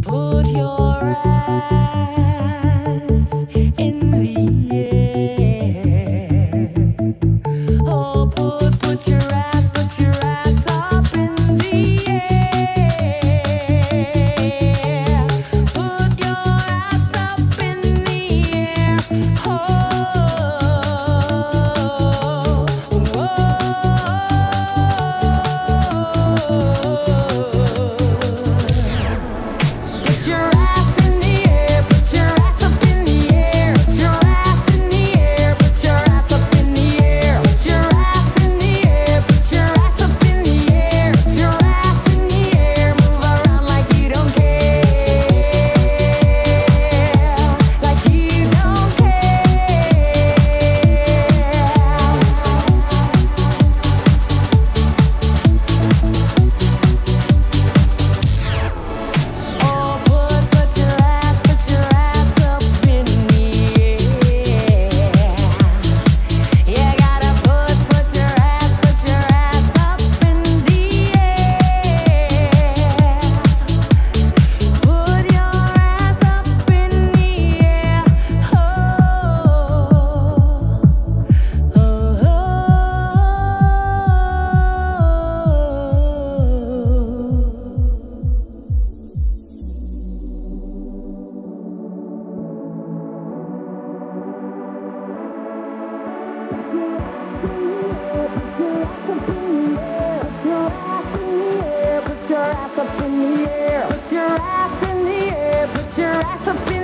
Put your ass in the air. Oh, put your ass up in the air. Put your ass up in the air. Oh, Put your ass in the air, put your ass up in the air, put your ass in the air, put your ass up in the air, put your ass in the air, put your ass up in the air, put your ass in the air, move around like you don't care, like you don't care. Oh, put your ass up in the air. You gotta put your ass up in the air. Put your ass up in the air. Put your ass up in the air. Put your ass in the air. Put your ass up in the air.